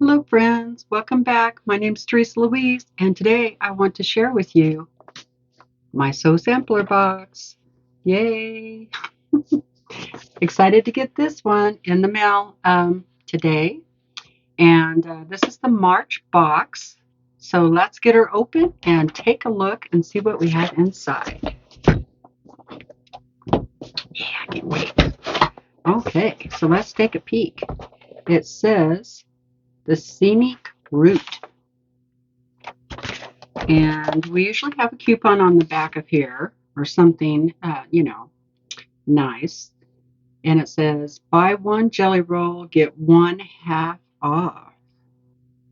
Hello friends, welcome back. My name is TeresaLouise and today I want to share with you my Sew Sampler box. Yay! Excited to get this one in the mail today. And this is the March box. So let's get her open and take a look and see what we have inside. Yeah, I can't wait. Okay, so let's take a peek. It says the Scenic Route. And we usually have a coupon on the back of here or something, nice. And it says, buy one jelly roll, get one half off.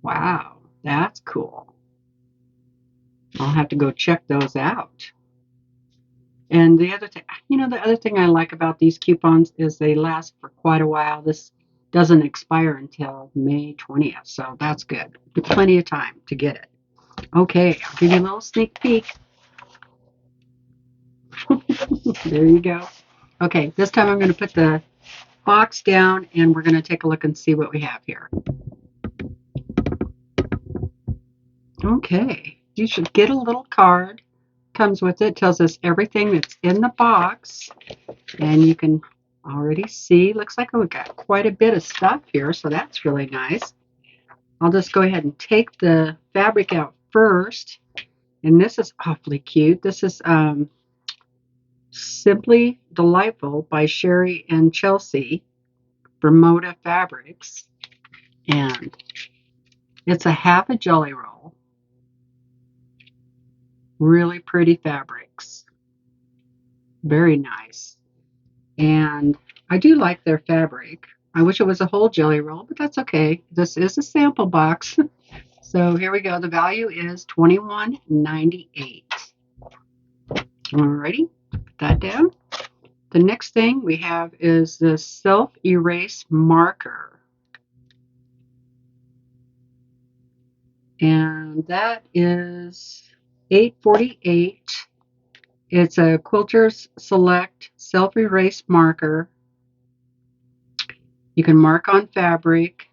Wow, that's cool. I'll have to go check those out. And the other thing, the other thing I like about these coupons is they last for quite a while. This doesn't expire until May 20th, so that's good. Plenty of time to get it. Okay, I'll give you a little sneak peek. There you go. Okay, this time I'm going to put the box down and we're going to take a look and see what we have here. Okay, you should get a little card. Comes with it, tells us everything that's in the box. And you can already see, looks like we got quite a bit of stuff here, so that's really nice. I'll just go ahead and take the fabric out first. And this is awfully cute. This is Simply Delightful by Sherry and Chelsea. Bermuda Fabrics, and it's a half a jelly roll. Really pretty fabrics. Very nice. And I do like their fabric. I wish it was a whole jelly roll, but that's okay. This is a sample box. So here we go. The value is $21.98. Alrighty, put that down. The next thing we have is the self-erase marker. And that is $8.48. It's a Quilters Select self-erase marker. You can mark on fabric.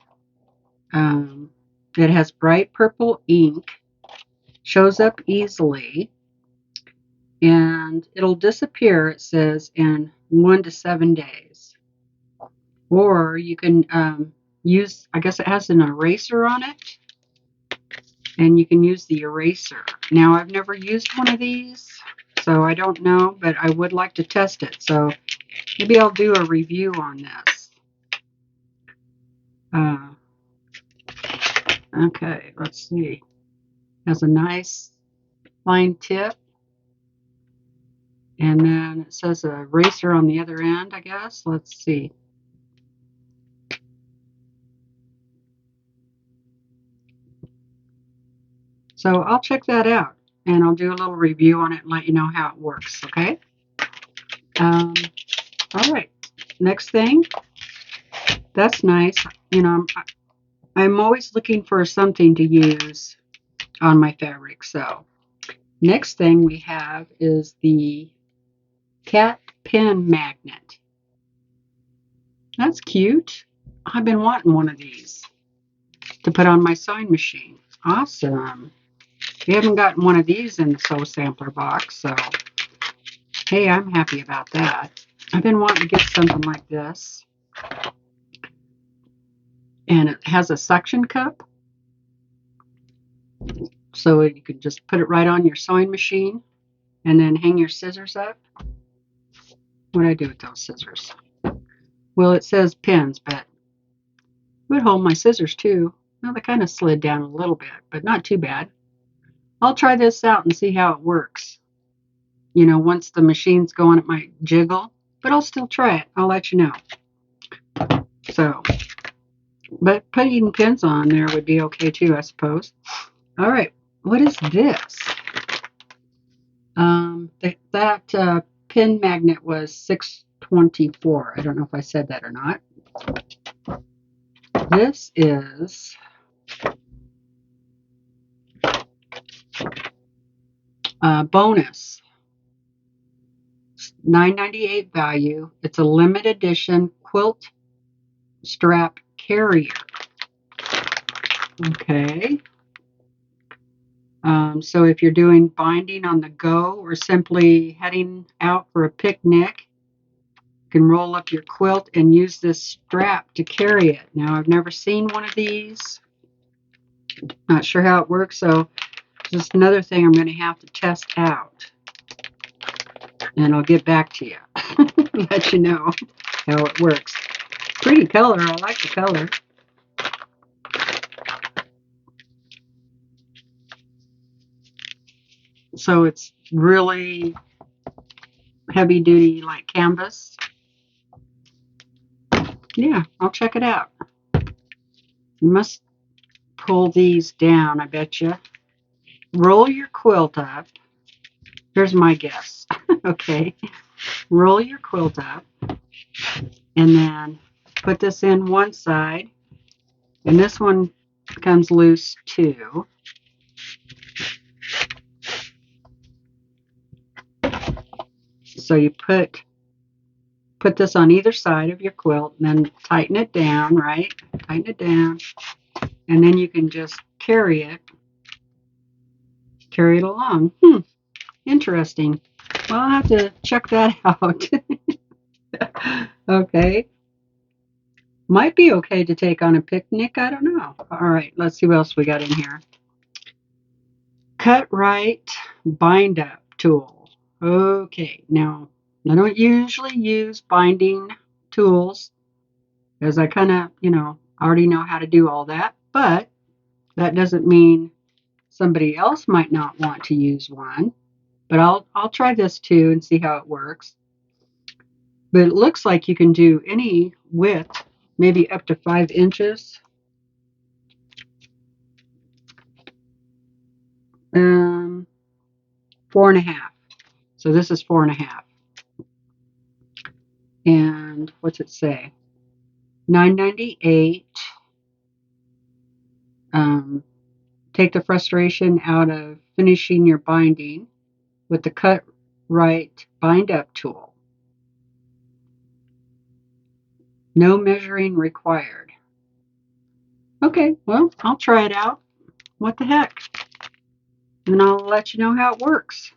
It has bright purple ink. Shows up easily. And it'll disappear, it says, in 1 to 7 days. Or you can use, I guess it has an eraser on it. And you can use the eraser. Now, I've never used one of these, so I don't know, but I would like to test it. So maybe I'll do a review on this. Okay, let's see. Has a nice fine tip. And then it says a eraser on the other end, I guess. Let's see. So I'll check that out and I'll do a little review on it and let you know how it works, okay? All right, next thing. That's nice. I'm always looking for something to use on my fabric. So next thing we have is the cat pin magnet. That's cute. I've been wanting one of these to put on my sewing machine. Awesome. We haven't gotten one of these in the Sew Sampler box, so hey, I'm happy about that. I've been wanting to get something like this. And it has a suction cup, so you can just put it right on your sewing machine and then hang your scissors up. What do I do with those scissors? Well, it says pins, but it would hold my scissors too. Well, they kind of slid down a little bit, but not too bad. I'll try this out and see how it works. Once the machine's going, it might jiggle, but I'll still try it. I'll let you know. So, but putting pins on there would be okay too, I suppose. All right, what is this? That pin magnet was $6.24. I don't know if I said that or not. This is bonus. $9.98 value. It's a limited edition quilt strap carrier. Okay. So if you're doing binding on the go or simply heading out for a picnic, you can roll up your quilt and use this strap to carry it. Now, I've never seen one of these. Not sure how it works, so just another thing I'm going to have to test out. And I'll get back to you. Let you know how it works. Pretty color. I like the color. So it's really heavy duty, like canvas. Yeah, I'll check it out. You must pull these down, I bet you. Roll your quilt up. Here's my guess. Okay. Roll your quilt up and then put this in one side. And this one comes loose too. So you put this on either side of your quilt and then tighten it down, right? Tighten it down. And then you can just carry it along. Interesting. Well, I'll have to check that out. Okay. Might be okay to take on a picnic. I don't know. All right, let's see what else we got in here. Cut right bind up tool. Okay, now I don't usually use binding tools because I kind of, already know how to do all that, but that doesn't mean somebody else might not want to use one. But I'll try this too and see how it works. But it looks like you can do any width, maybe up to 5 inches. 4.5. So this is 4.5. And what's it say? $9.98. Take the frustration out of finishing your binding with the cut right bind up tool. No measuring required. Okay, well, I'll try it out. What the heck? And I'll let you know how it works.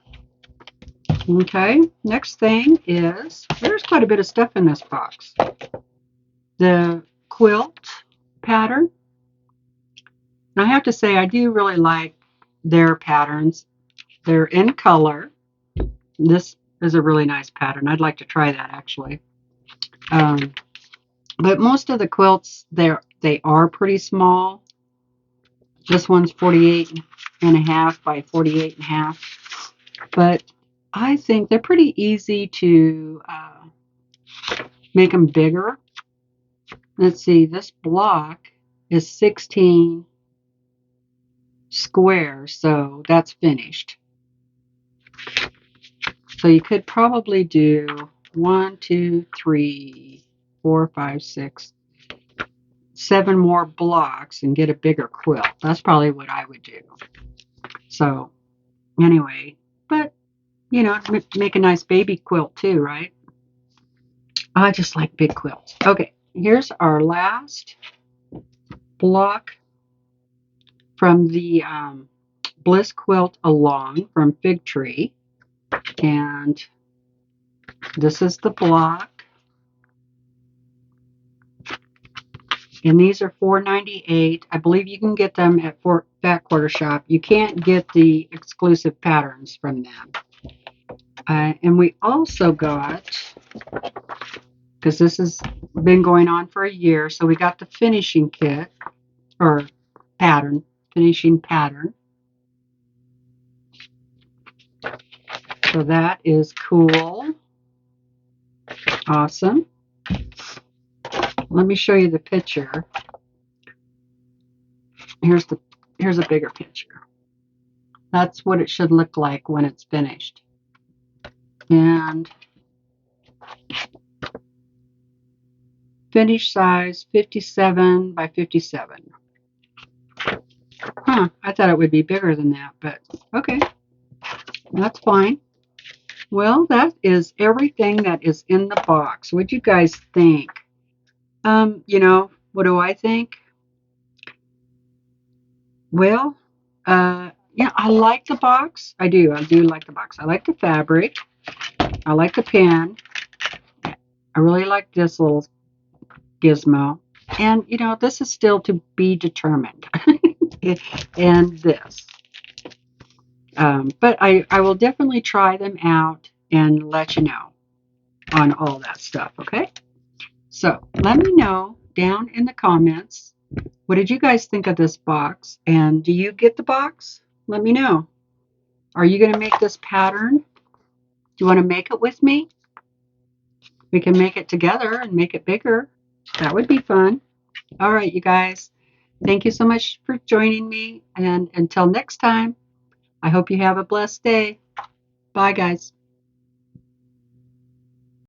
Okay, next thing is, there's quite a bit of stuff in this box. The quilt pattern. And I have to say, I do really like their patterns. They're in color. This is a really nice pattern. I'd like to try that actually. But most of the quilts, they are pretty small. This one's 48.5 by 48.5. But I think they're pretty easy to make them bigger. Let's see, this block is 16 squares, so that's finished. So you could probably do 1, 2, 3, 4, 5, 6, 7 more blocks and get a bigger quilt. That's probably what I would do. So anyway, but make a nice baby quilt too, right? I just like big quilts. Okay, here's our last block from the Bliss Quilt Along from Fig Tree. And this is the block. And these are $4.98. I believe you can get them at Fat Quarter Shop. You can't get the exclusive patterns from them. And we also got, because this has been going on for a year, so we got the finishing kit, or pattern, finishing pattern. So that is cool. Awesome. Let me show you the picture. Here's a bigger picture. That's what it should look like when it's finished. And finish size 57 by 57. I thought it would be bigger than that, but okay. That's fine. Well, that is everything that is in the box. What'd you guys think? What do I think? Well, yeah, I like the box. I do. I do like the box. I like the fabric. I like the pen. I really like this little gizmo. And, you know, this is still to be determined. And this. But I will definitely try them out and let you know on all that stuff, okay? So let me know down in the comments, what did you guys think of this box? And do you get the box? Let me know. Are you going to make this pattern? Do you want to make it with me? We can make it together and make it bigger. That would be fun. All right, you guys. Thank you so much for joining me. And until next time, I hope you have a blessed day. Bye, guys.